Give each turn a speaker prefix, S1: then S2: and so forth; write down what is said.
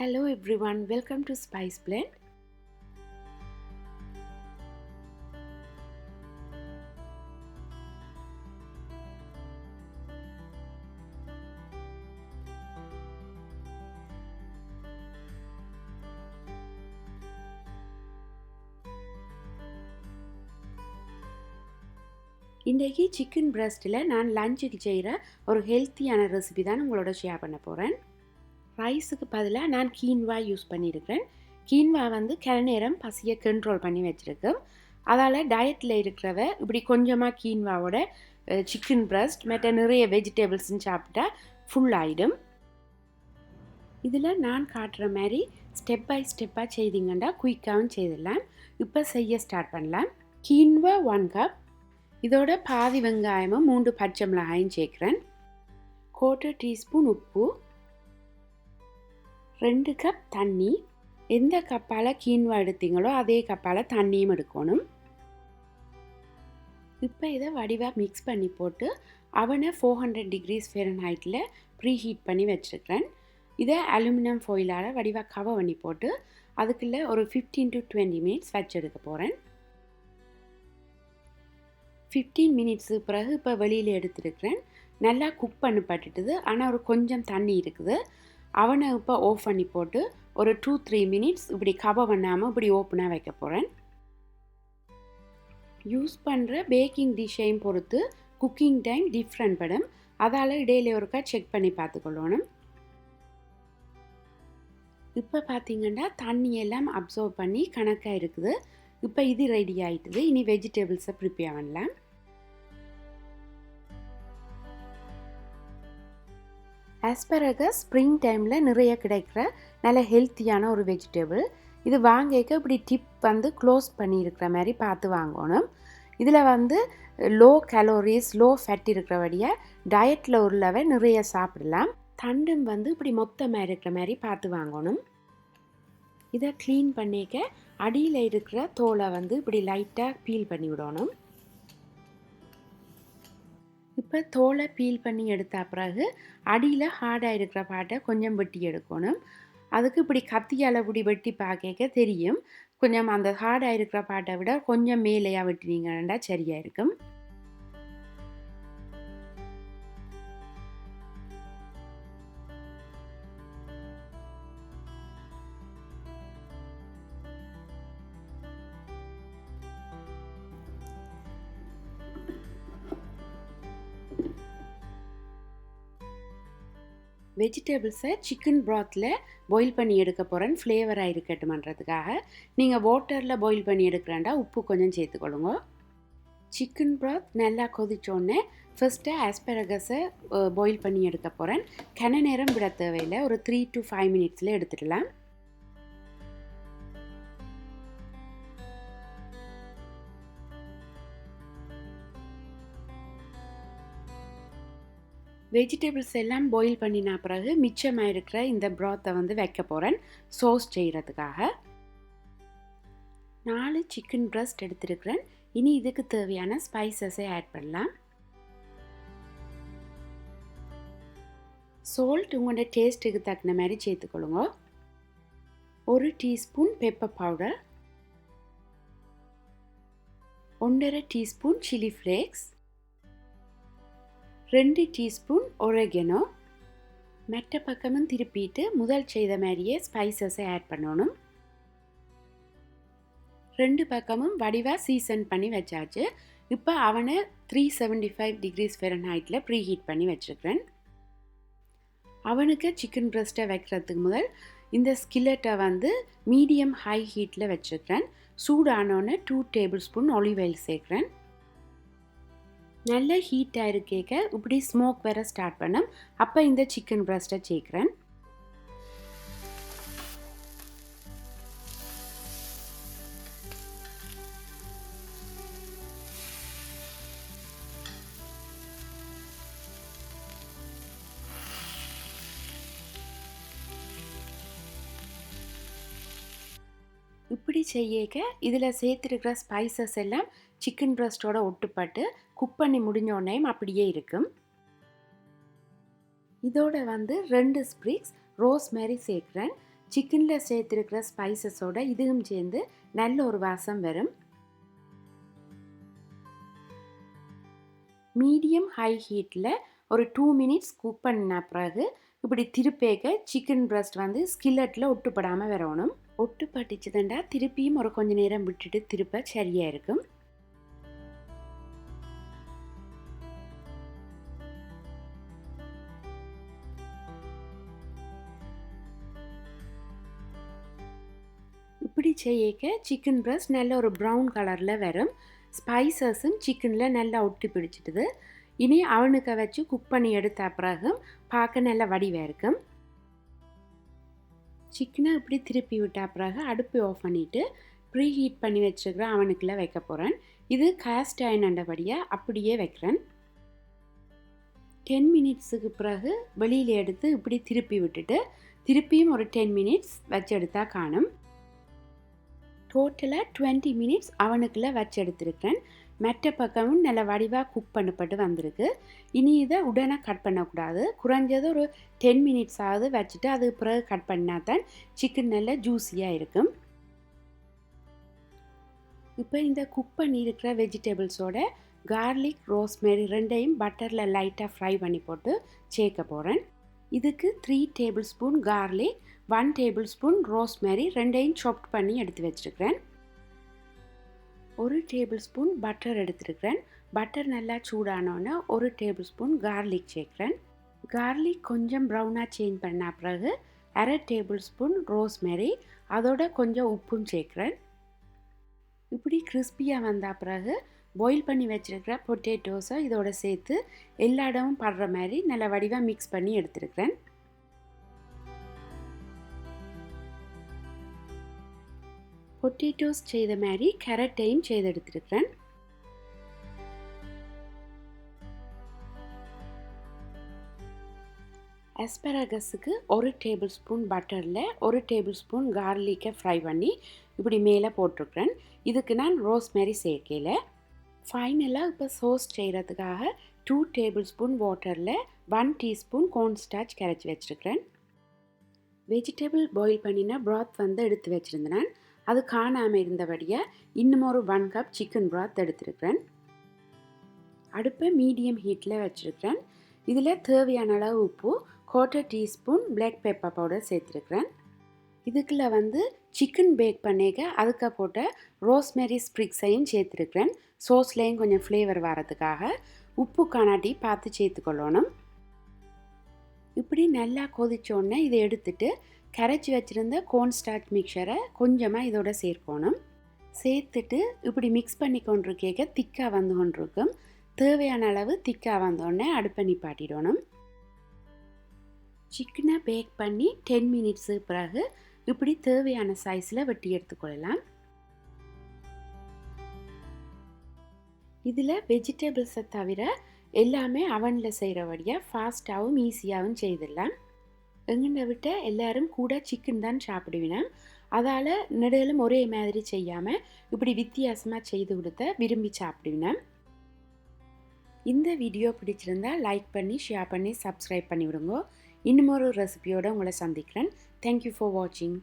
S1: Hello everyone, welcome to Spice Blend. இன்றைக்கி chicken பிரஸ்ட்டில் நான் லஞ்சுக்கு செய்கிற ஒரு ஹெல்த்தியான ரெசிபி தான் உங்களோட ஷேர் பண்ண போகிறேன். ரைஸுக்கு பதிலாக நான் கீன்வா யூஸ் பண்ணியிருக்கிறேன். கீன்வா வந்து கன நேரம் பசியை கண்ட்ரோல் பண்ணி வச்சுருக்கேன். அதால் டயட்டில் இருக்கிறவ இப்படி கொஞ்சமாக கீன்வாவோட சிக்கன் பிரஸ்ட் மற்ற நிறைய வெஜிடபிள்ஸ்ன்னு சாப்பிட்டா ஃபுல் ஆகிடும். இதில் நான் காட்டுற மாதிரி ஸ்டெப் பை ஸ்டெப்பாக செய்திங்கன்னா குயிக்காகவும் செய்திடலாம். இப்போ செய்ய ஸ்டார்ட் பண்ணலாம். கீன்வா 1 கப், இதோட பாதி வெங்காயமும் 3 பச்சை மிளகாயும் சேர்க்குறேன். 1/4 டீஸ்பூன் உப்பு, 2 கப் தண்ணி. எந்த கப்பால் கீன்வா எடுத்தீங்களோ அதே கப்பால் தண்ணியும் எடுக்கணும். இப்போ இதை வடிவாக மிக்ஸ் பண்ணி போட்டு அவனை 400 டிகிரிஸ் ஃபேரன்ஹைட்டில் ப்ரீ ஹீட் பண்ணி வச்சுருக்கிறேன். இதை அலுமினியம் ஃபாயிலால் வடிவாக கவர் பண்ணி போட்டு அதுக்குள்ளே ஒரு 15 to 20 மினிட்ஸ் வச்செடுக்க போகிறேன். 15 மினிட்ஸு பிறகு இப்போ வெளியில் எடுத்துருக்கிறேன். நல்லா குக் பண்ணப்பட்டுட்டுது, ஆனால் ஒரு கொஞ்சம் தண்ணி இருக்குது. அவனை இப்போ ஆஃப் பண்ணி போட்டு ஒரு 2-3 மினிட்ஸ் இப்படி கவர் பண்ணாமல் இப்படி ஓப்பனாக வைக்க போகிறேன். யூஸ் பண்ணுற பேக்கிங் டிஷ்ஷையும் பொறுத்து குக்கிங் டைம் டிஃப்ரெண்ட் படும். அதால் இடையில ஒருக்கா செக் பண்ணி பார்த்துக்கொள்ளணும். இப்போ பார்த்தீங்கன்னா தண்ணியெல்லாம் அப்சர்வ் பண்ணி கணக்காக இருக்குது. இப்போ இது ரெடி ஆகிட்டுது. இனி வெஜிடபிள்ஸை ப்ரிப்பேர் பண்ணலாம். ஆஸ்பரகஸ் ஸ்ப்ரிங் டைமில் நிறைய கிடைக்கிற நல்ல ஹெல்த்தியான ஒரு வெஜிடபிள். இது வாங்கிக்க இப்படி டிப் வந்து க்ளோஸ் பண்ணியிருக்கிற மாதிரி பார்த்து வாங்கணும். இதில் வந்து லோ கலோரிஸ் லோ ஃபேட் இருக்கிறபடியாக டயட்டில் உள்ளவை நிறைய சாப்பிடலாம். தண்டும் வந்து இப்படி மொத்தமாக இருக்கிற மாதிரி பார்த்து வாங்கணும். இதை க்ளீன் பண்ணிக்க அடியில் இருக்கிற தோலை வந்து இப்படி லைட்டாக பீல் பண்ணி விடணும். இப்போ தோலை பீல் பண்ணி எடுத்த பிறகு அடியில் ஹார்டாக இருக்கிற பாட்டை கொஞ்சம் வெட்டி எடுக்கணும். அதுக்கு இப்படி கத்தியால் இப்படி வெட்டி பார்க்க தெரியும். கொஞ்சம் அந்த ஹார்டாக இருக்கிற பாட்டை விட கொஞ்சம் மேலேயாக வெட்டினீங்கன்னா சரியாக இருக்கும். வெஜிடபிள்ஸை சிக்கன் ப்ராத்தில் பாயில் பண்ணி எடுக்க போகிறேன். ஃப்ளேவராக இருக்கட்டும்ன்றதுக்காக. நீங்கள் வாட்டரில் பாயில் பண்ணி எடுக்கிறேன்டா உப்பு கொஞ்சம் சேர்த்துக்கொள்ளுங்க. சிக்கன் ப்ராத் நல்லா கொதிச்சோடனே ஃபஸ்ட்டு ஆஸ்பரகஸை பாயில் பண்ணி எடுக்க போகிறேன். கன நேரம் விட தேவையில்லை, ஒரு 3 to 5 மினிட்ஸில் எடுத்துடலாம். வெஜிடபிள்ஸ் எல்லாம் பாயில் பண்ணின பிறகு மிச்சமாக இருக்கிற இந்த ப்ராத்தை வந்து வைக்க போகிறேன் சோஸ் செய்கிறதுக்காக. 4 சிக்கன் பிரஸ்ட் எடுத்துருக்கிறேன். இனி இதுக்கு தேவையான ஸ்பைசஸை ஆட் பண்ணலாம். சால்ட் உங்களோட டேஸ்ட்டுக்கு தகுந்த மாதிரி சேர்த்துக்கொள்ளுங்க. 1 teaspoon pepper powder, 1.5 teaspoon chilli flakes, 2 teaspoon oregano. மற்ற பக்கமும் திருப்பிட்டு முதல் செய்த மாதிரியே ஸ்பைசஸை ஆட் பண்ணணும். 2 பக்கமும் வடிவாக சீசன் பண்ணி வச்சாச்சு. இப்போ அவனை 375 டிகிரிஸ் ஃபேரன்ஹைட்டில் ப்ரீ ஹீட் பண்ணி வச்சுருக்கிறேன். அவனுக்கு சிக்கன் பிரஸ்ட்டை வைக்கிறதுக்கு முதல் இந்த ஸ்கில்லட்டை வந்து மீடியம் ஹை ஹீட்டில் வச்சுருக்கிறேன். சூடானோன்னு 2 டேபிள் ஸ்பூன் ஆலிவ் ஆயில் சேர்க்குறேன். நல்ல ஹீட்டாக இருக்கேக்க இப்படி ஸ்மோக் வர ஸ்டார்ட் பண்ணோம். அப்போ இந்த சிக்கன் பிரஸ்ட்டை சேர்க்குறேன். இப்படி செய்யக்க இதில் சேர்த்துருக்கிற ஸ்பைசஸ் எல்லாம் சிக்கன் பிரஸ்ட்டோட ஒட்டுப்பட்டு குக் பண்ணி முடிஞ்சோடனேயும் அப்படியே இருக்கும். இதோட வந்து 2 ஸ்ப்ரிக்ஸ் ரோஸ்மேரி சேர்க்குறேன். சிக்கனில் சேர்த்துருக்கிற ஸ்பைசஸோட இதுவும் சேர்ந்து நல்ல ஒரு வாசம் வரும். மீடியம் ஹை ஹீட்டில் ஒரு 2 மினிட்ஸ் குக் பண்ணின பிறகு இப்படி திருப்பேக்க சிக்கன் பிரஸ்ட் வந்து ஸ்கில்லட்டில் ஒட்டுப்படாமல் வரணும். ஒட்டு பட்டுச்சுதுண்டா திருப்பியும் ஒரு கொஞ்ச நேரம் விட்டுட்டு திருப்ப சரியாக இருக்கும். இப்படி செய்யக்க சிக்கன் பிரஸ்ட் நல்ல ஒரு ப்ரௌன் கலரில் வரும். ஸ்பைசஸும் சிக்கனில் நல்லா ஒட்டி பிடிச்சிட்டுது. இனி அவனுக்கு வச்சு குக் பண்ணி எடுத்த பிறகு பார்க்க நல்ல வடிவாக இருக்கும். சிக்கனை இப்படி திருப்பி விட்ட பிறகு அடுப்பு ஆஃப் பண்ணிவிட்டு ப்ரீ ஹீட் பண்ணி வச்சுருக்கிற அவனுக்குள்ளே வைக்க போகிறேன். இது காஸ்ட் அயர்ன் அண்டபடியாக அப்படியே வைக்கிறேன். 10 மினிட்ஸுக்கு பிறகு வெளியில் எடுத்து இப்படி திருப்பி விட்டுட்டு திருப்பியும் ஒரு 10 மினிட்ஸ் வச்சு எடுத்தா காணும். டோட்டலாக 20 மினிட்ஸ் அவனுக்குள்ளே வச்சு எடுத்துருக்கேன். மற்ற பக்கமும் நல்ல வடிவாக குக் பண்ணப்பட்டு வந்திருக்கு. இனி இதை உடனே கட் பண்ணக்கூடாது. குறைஞ்சது ஒரு 10 மினிட்ஸ் ஆகுது வச்சுட்டு அது பிறகு கட் பண்ணால் தான் சிக்கன் நல்ல ஜூஸியாக இருக்கும். இப்போ இந்த குக் பண்ணியிருக்கிற வெஜிடபிள்ஸோட கார்லிக், ரோஸ்மேரி ரெண்டையும் பட்டரில் லைட்டாக ஃப்ரை பண்ணி போட்டு சேர்க்க போகிறேன். இதுக்கு 3 table spoon garlic, 1 table spoon rosemary ரெண்டையும் சாப்ட் பண்ணி எடுத்து வச்சுருக்கிறேன். 1 டேபிள் ஸ்பூன் பட்டர் எடுத்துருக்கிறேன். பட்டர் நல்லா சூடானோன்னே 1 டேபிள் ஸ்பூன் கார்லிக் சேர்க்குறேன். கார்லிக் கொஞ்சம் ப்ரௌனாக சேஞ்ச் பண்ண பிறகு 1/2 டேபிள் ஸ்பூன் ரோஸ்மேரி, அதோட கொஞ்சம் உப்பும் சேர்க்குறேன். இப்படி கிறிஸ்பியாக வந்த பிறகு பாயில் பண்ணி வச்சுருக்கிற பொட்டேட்டோஸை இதோட சேர்த்து எல்லா இடமும் படுற மாதிரி நல்ல வடிவாக மிக்ஸ் பண்ணி எடுத்துருக்கிறேன். பொட்டேட்டோஸ் செய்த மாதிரி கேரட்டையும் செய்து எடுத்துருக்கிறேன். ஆஸ்பராகஸுக்கு 1 டேபிள் ஸ்பூன் பட்டரில் 1 டேபிள் ஸ்பூன் கார்லிக்கை ஃப்ரை பண்ணி இப்படி மேலே போட்டிருக்கிறேன். இதுக்கு நான் ரோஸ்மேரி சேர்க்கல. ஃபைனலாக இப்போ சோஸ் செய்கிறதுக்காக 2 டேபிள் ஸ்பூன் வாட்டரில் 1 டீஸ்பூன் கோர்ன்ஸ்டார்ச் கரைச்சி வச்சுருக்கிறேன். வெஜிடபிள் பாயில் பண்ணின ப்ராத் வந்து எடுத்து வச்சுருந்தேன். அது காணாமல் இருந்தபடியாக இன்னும் ஒரு 1 கப் சிக்கன் ப்ராத் எடுத்துருக்கிறேன். அடுப்பை மீடியம் ஹீட்டில் வச்சுருக்கிறேன். இதில் தேவையான அளவு உப்பு, 1/4 டீஸ்பூன் பிளாக் பெப்பர் பவுடர் சேர்த்துருக்கிறேன். இதுக்குள்ளே வந்து சிக்கன் பேக் பண்ணிக்க அதுக்கு போட்ட ரோஸ்மேரி ஸ்ப்ரிக்ஸையும் சேர்த்துருக்கிறேன். சோஸ்லேயும் கொஞ்சம் ஃப்ளேவர் வரதுக்காக உப்பு காணாட்டி பார்த்து சேர்த்துக்கொள்ளணும். இப்படி நல்லா கொதிச்சோடனே இதை எடுத்துட்டு கரைச்சி வச்சுருந்த கோர்ன்ஸ்டார்ச் மிக்சரை கொஞ்சமாக இதோட சேர்க்கணும். சேர்த்துட்டு இப்படி மிக்ஸ் பண்ணி கொண்டிருக்க திக்காக வந்து கொண்டிருக்கும். தேவையான அளவு திக்காக வந்தோடனே அடுப்பை நிப்பாட்டிடணும். சிக்கனை பேக் பண்ணி 10 மினிட்ஸு பிறகு இப்படி தேவையான சைஸில் வெட்டி எடுத்துக்கொள்ளலாம். இதில் வெஜிடபிள்ஸை தவிர எல்லாமே அவனில் செய்கிறபடியாக ஃபாஸ்ட்டாகவும் ஈஸியாகவும் செய்திடலாம். எங்கன்னு விட்ட எல்லாரும் கூட சிக்கன் தான் சாப்பிடுவினோம். அதால் நெடுகளும் ஒரே மாதிரி செய்யாமல் இப்படி வித்தியாசமாக செய்து கொடுத்த விரும்பி சாப்பிடுவினோம். இந்த வீடியோ பிடிச்சிருந்தா லைக் பண்ணி, ஷேர் பண்ணி, சப்ஸ்கிரைப் பண்ணி விடுங்க. இன்னும் ஒரு ரெசிபியோடு உங்களை சந்திக்கிறேன். தேங்க்யூ ஃபார் வாட்சிங்.